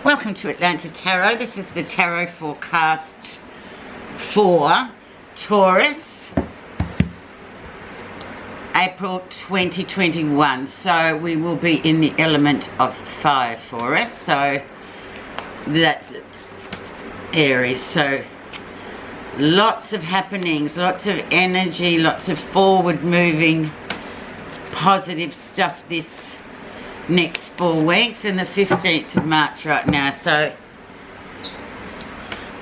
Welcome to Atlanta Tarot. This is the tarot forecast for Taurus, April 2021. So we will be in the element of fire for us. So that's Aries. So lots of happenings, lots of energy, lots of forward moving, positive stuff this next 4 weeks, and the 15th of March right now. So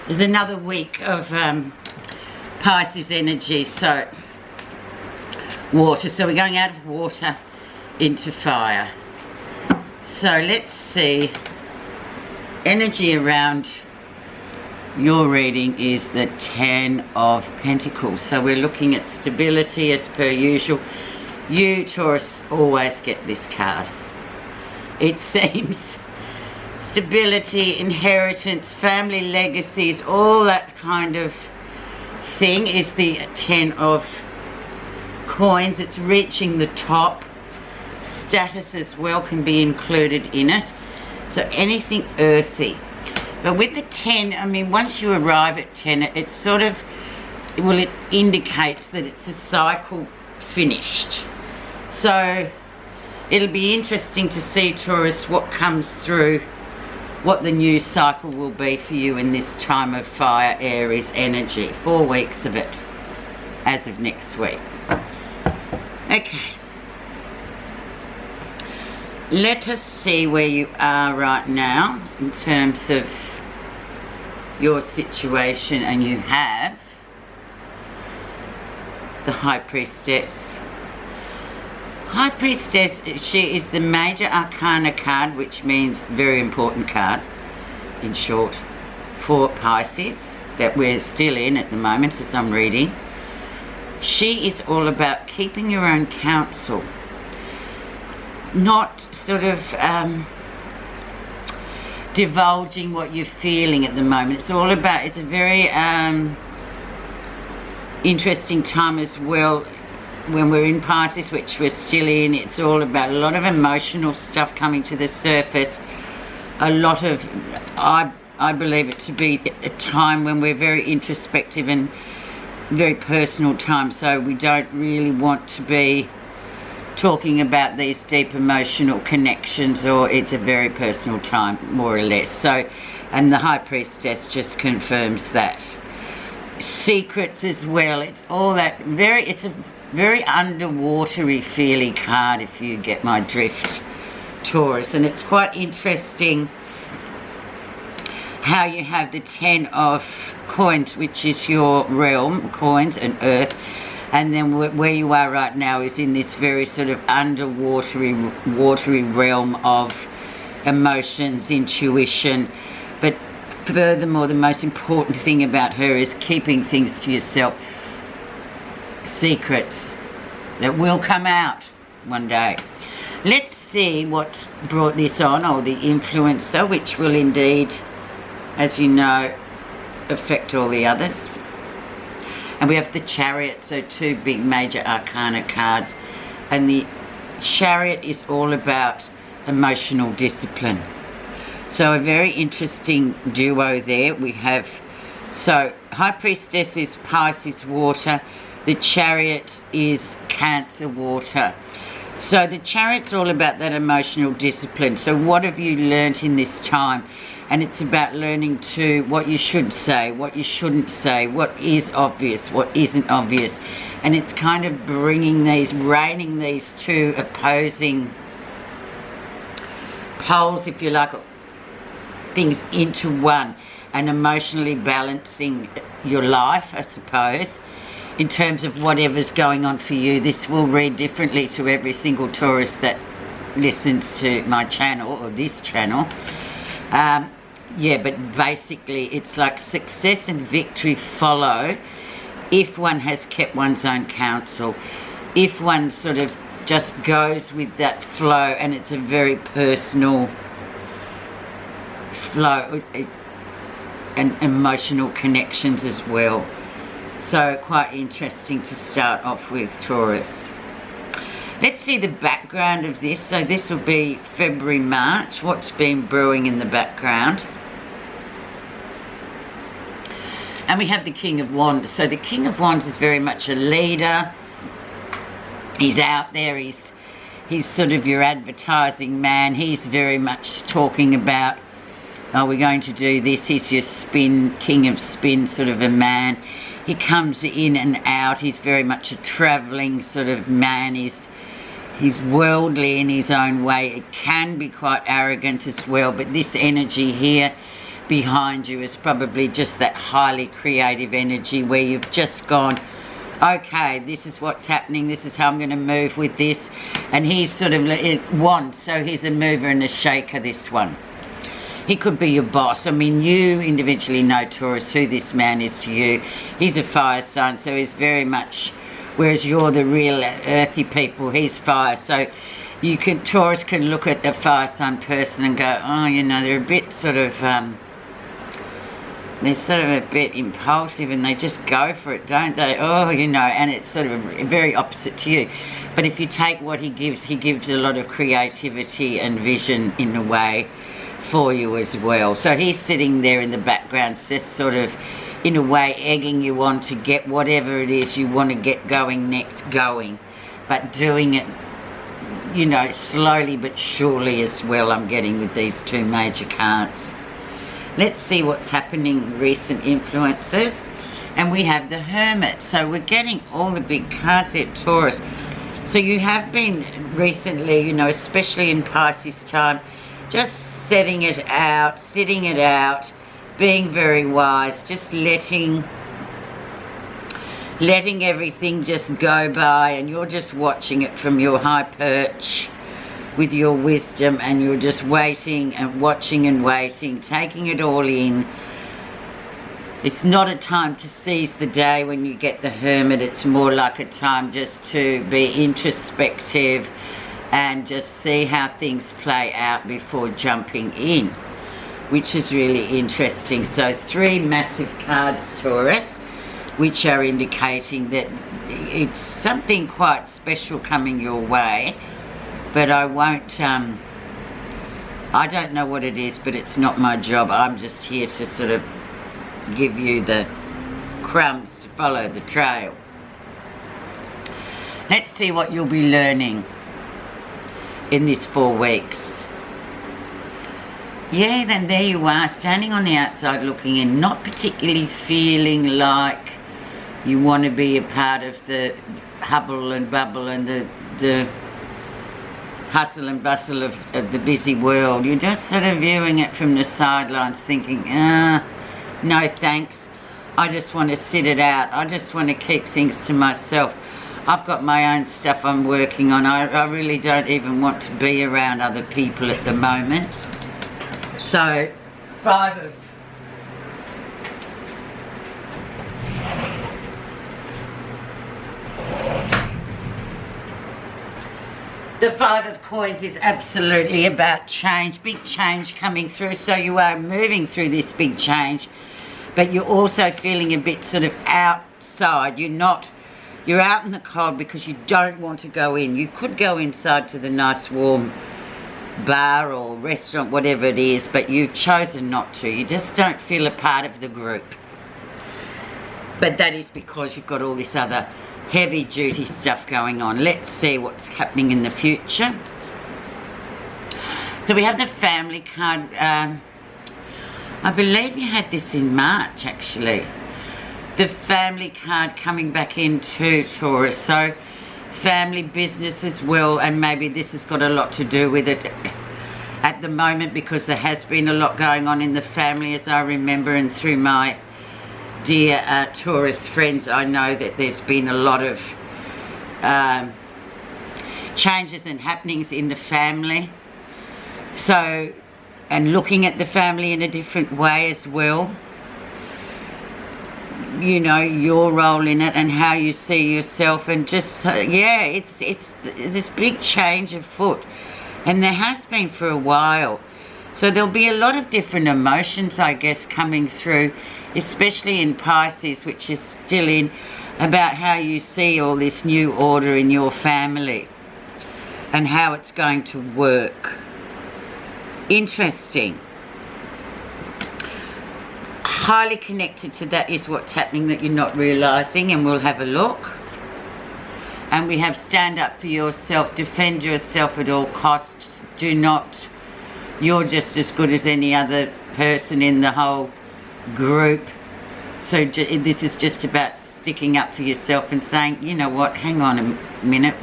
there's another week of Pisces energy. So water, so we're going out of water into fire. So let's see, energy around your reading is the 10 of Pentacles. So we're looking at stability as per usual. You, Taurus, always get this card. It seems stability, inheritance, family legacies, all that kind of thing is the 10 of coins. It's reaching the top. Status as well can be included in it. So anything earthy. But with the 10, I mean, once you arrive at 10, it sort of, well, it indicates that it's a cycle finished. So it'll be interesting to see, Taurus, what comes through, what the new cycle will be for you in this time of fire, Aries energy. 4 weeks of it as of next week. Okay. Let us see where you are right now in terms of your situation. And you have the High Priestess. High Priestess, she is the major arcana card, which means very important card, in short, for Pisces, that we're still in at the moment as I'm reading. She is all about keeping your own counsel, not sort of divulging what you're feeling at the moment. It's all about, it's a very interesting time as well. When we're in Pisces, which we're still in, it's all about a lot of emotional stuff coming to the surface. A lot of, I believe it to be a time when we're very introspective and very personal time. So we don't really want to be talking about these deep emotional connections, or it's a very personal time, more or less. So, and the High Priestess just confirms that. Secrets as well. It's all that it's a very underwatery feely card, if you get my drift, Taurus. And it's quite interesting how you have the 10 of coins, which is your realm, coins and earth, and then where you are right now is in this very sort of watery realm of emotions, intuition. But furthermore, the most important thing about her is keeping things to yourself. Secrets that will come out one day. Let's see what brought this on, or the influencer, which will indeed, as you know, affect all the others. And we have the Chariot, so 2 big major arcana cards, and the Chariot is all about emotional discipline. So a very interesting duo there. We have, so High Priestess is Pisces water, the Chariot is Cancer water. So the Chariot's all about that emotional discipline. So what have you learnt in this time? And it's about learning to what you should say, what you shouldn't say, what is obvious, what isn't obvious. And it's kind of reining these 2 opposing poles, if you like, things into one, and emotionally balancing your life, I suppose. In terms of whatever's going on for you, this will read differently to every single Taurus that listens to my channel, or this channel. Yeah, but basically it's like success and victory follow if one has kept one's own counsel, if one sort of just goes with that flow, and it's a very personal flow and emotional connections as well. So quite interesting to start off with, Taurus. Let's see the background of this. So this will be February, March. What's been brewing in the background? And we have the King of Wands. So the King of Wands is very much a leader. He's out there. He's sort of your advertising man. He's very much talking about, oh, we're going to do this. He's your spin, king of spin sort of a man. He comes in and out. He's very much a travelling sort of man. He's worldly in his own way. It can be quite arrogant as well, but this energy here behind you is probably just that highly creative energy where you've just gone, okay, this is what's happening, this is how I'm going to move with this. And he's sort of wants, so he's a mover and a shaker, this one. He could be your boss. I mean, you individually know, Taurus, who this man is to you. He's a fire sign, so he's very much, whereas you're the real earthy people, he's fire. So you can, Taurus can look at a fire sign person and go, oh, you know, they're a bit sort of, they're sort of a bit impulsive and they just go for it, don't they? Oh, you know, and it's sort of very opposite to you. But if you take what he gives a lot of creativity and vision in a way for you as well. So he's sitting there in the background, just sort of, in a way, egging you on to get whatever it is you want to get going next going. But doing it, you know, slowly but surely as well, I'm getting with these two major cards. Let's see what's happening, recent influences. And we have the Hermit. So we're getting all the big cards there, Taurus. So you have been recently, you know, especially in Pisces time, just setting it out, sitting it out, being very wise, just letting everything just go by, and you're just watching it from your high perch with your wisdom, and you're just waiting and watching and waiting, taking it all in. It's not a time to seize the day when you get the Hermit. It's more like a time just to be introspective and just see how things play out before jumping in, which is really interesting. So 3 massive cards, Taurus, which are indicating that it's something quite special coming your way. But I won't, I don't know what it is, but it's not my job. I'm just here to sort of give you the crumbs to follow the trail. Let's see what you'll be learning in this 4 weeks. Yeah, then there you are, standing on the outside looking in, not particularly feeling like you want to be a part of the hubble and bubble and the hustle and bustle of the busy world. You're just sort of viewing it from the sidelines thinking, no thanks, I just want to sit it out, I just want to keep things to myself. I've got my own stuff I'm working on. I really don't even want to be around other people at the moment. So, 5 of The 5 of Coins is absolutely about change, big change coming through. So you are moving through this big change, but you're also feeling a bit sort of outside. You're out in the cold because you don't want to go in. You could go inside to the nice warm bar or restaurant, whatever it is, but you've chosen not to. You just don't feel a part of the group. But that is because you've got all this other heavy duty stuff going on. Let's see what's happening in the future. So we have the family card. I believe you had this in March, actually. The family card coming back into Taurus. So family business as well, and maybe this has got a lot to do with it at the moment because there has been a lot going on in the family, as I remember, and through my dear Taurus friends, I know that there's been a lot of changes and happenings in the family. So, and looking at the family in a different way as well. You know, your role in it and how you see yourself, and just, yeah, it's this big change afoot. And there has been for a while. So there'll be a lot of different emotions, I guess, coming through, especially in Pisces, which is still in, about how you see all this new order in your family. and how it's going to work. Interesting. Highly connected to that is what's happening that you're not realising, and we'll have a look. And we have stand up for yourself, defend yourself at all costs. Do not, you're just as good as any other person in the whole group. So this is just about sticking up for yourself and saying, you know what, hang on a minute,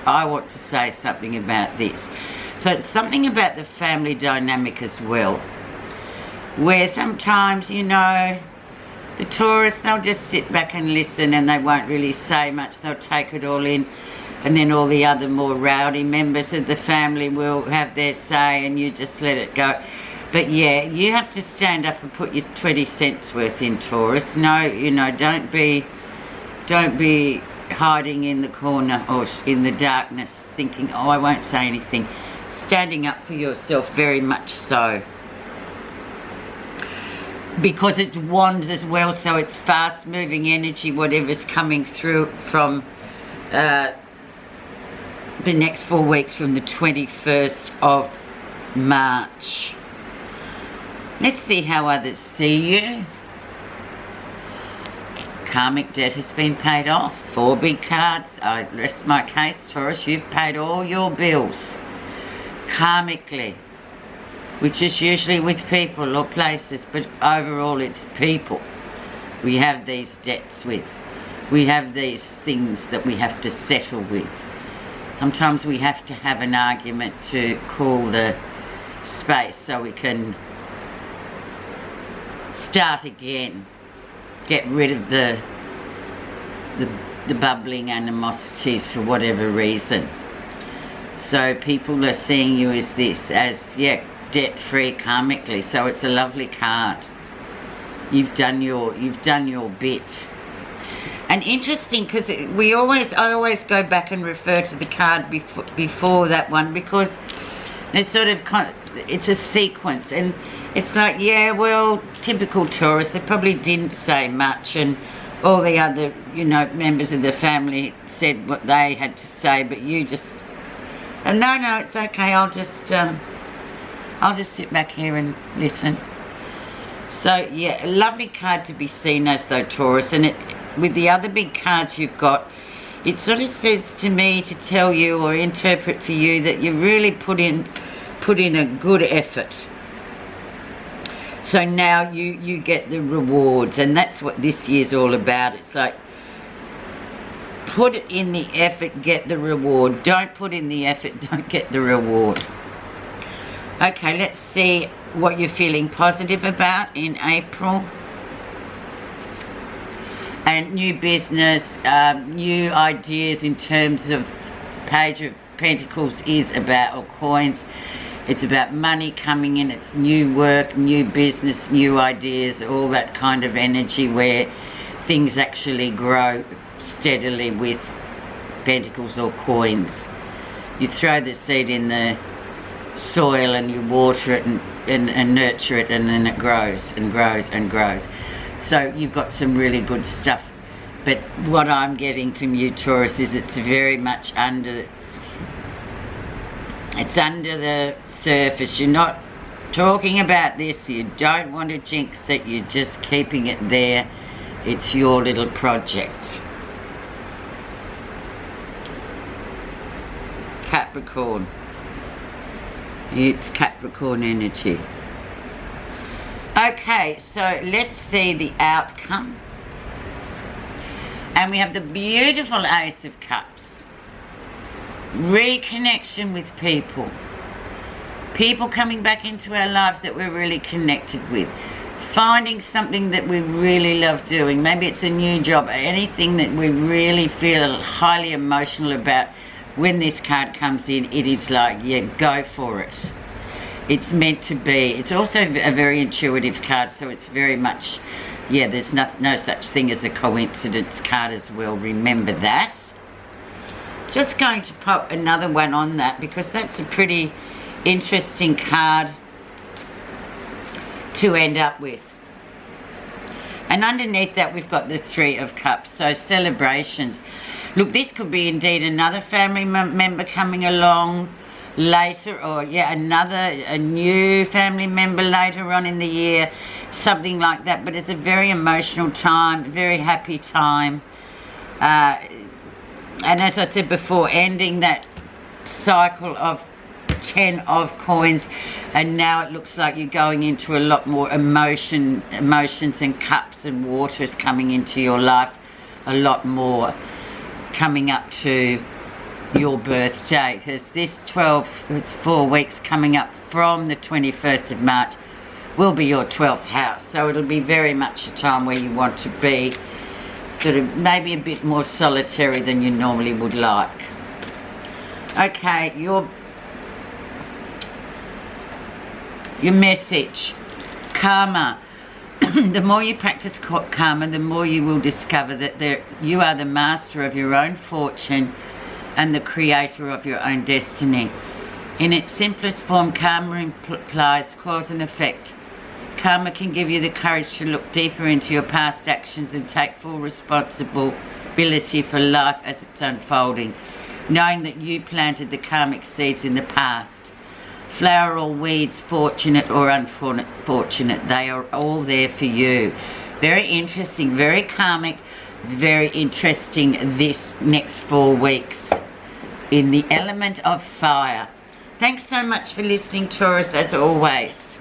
I want to say something about this. So it's something about the family dynamic as well, where sometimes, you know, the Taurus, they'll just sit back and listen and they won't really say much. They'll take it all in, and then all the other more rowdy members of the family will have their say and you just let it go. But yeah, you have to stand up and put your 20 cents worth in, Taurus. No, you know, don't be hiding in the corner or in the darkness thinking, oh, I won't say anything. Standing up for yourself, very much so. Because it's wands as well, so it's fast moving energy, whatever's coming through from the next 4 weeks from the 21st of March. Let's see how others see you. Karmic debt has been paid off. 4 big cards. I rest my case, Taurus. You've paid all your bills karmically, which is usually with people or places, but overall it's people we have these debts with. We have these things that we have to settle with. Sometimes we have to have an argument to cool the space so we can start again. Get rid of the bubbling animosities for whatever reason. So people are seeing you as this, as, yeah, debt-free karmically. So it's a lovely card. You've done your bit. And interesting, because I always go back and refer to the card before that one, because it's sort of it's a sequence, and it's like, yeah, well, typical Taurus, they probably didn't say much, and all the other, you know, members of the family said what they had to say, but you just, oh, no, it's okay, I'll just sit back here and listen. So yeah, a lovely card to be seen as though, Taurus, and it, with the other big cards you've got, it sort of says to me to tell you or interpret for you that you really put in a good effort. So now you get the rewards, and that's what this year's all about. It's like, put in the effort, get the reward. Don't put in the effort, don't get the reward. Okay, let's see what you're feeling positive about in April. And new business, new ideas in terms of Page of Pentacles is about, or coins, it's about money coming in, it's new work, new business, new ideas, all that kind of energy where things actually grow steadily with pentacles or coins. You throw the seed in the soil and you water it and nurture it, and then it grows and grows and grows. So you've got some really good stuff. But what I'm getting from you, Taurus, is it's very much under the surface. You're not talking about this. You don't want to jinx it. You're just keeping it there. It's your little project. Capricorn. It's Capricorn energy. Okay, so let's see the outcome. And we have the beautiful Ace of Cups. Reconnection with people. People coming back into our lives that we're really connected with. Finding something that we really love doing. Maybe it's a new job, anything that we really feel highly emotional about. When this card comes in, it is like, yeah, go for it. It's meant to be. It's also a very intuitive card, so it's very much, yeah, there's no such thing as a coincidence card as well. Remember that. Just going to pop another one on that, because that's a pretty interesting card to end up with. And underneath that we've got the Three of Cups, so celebrations. Look, this could be indeed another family member coming along later, or a new family member later on in the year, something like that. But it's a very emotional time, very happy time. And as I said before, ending that cycle of 10 of coins, and now it looks like you're going into a lot more emotions and cups and waters coming into your life, a lot more coming up to your birth date, because this 4 weeks coming up from the 21st of March will be your 12th house. So it'll be very much a time where you want to be sort of maybe a bit more solitary than you normally would like. Okay, your message, karma. The more you practice karma, the more you will discover that you are the master of your own fortune and the creator of your own destiny. In its simplest form, karma implies cause and effect. Karma can give you the courage to look deeper into your past actions and take full responsibility for life as it's unfolding, knowing that you planted the karmic seeds in the past. Flower or weeds, fortunate or unfortunate, they are all there for you. Very interesting, very karmic, very interesting this next 4 weeks in the element of fire. Thanks so much for listening, Taurus, as always.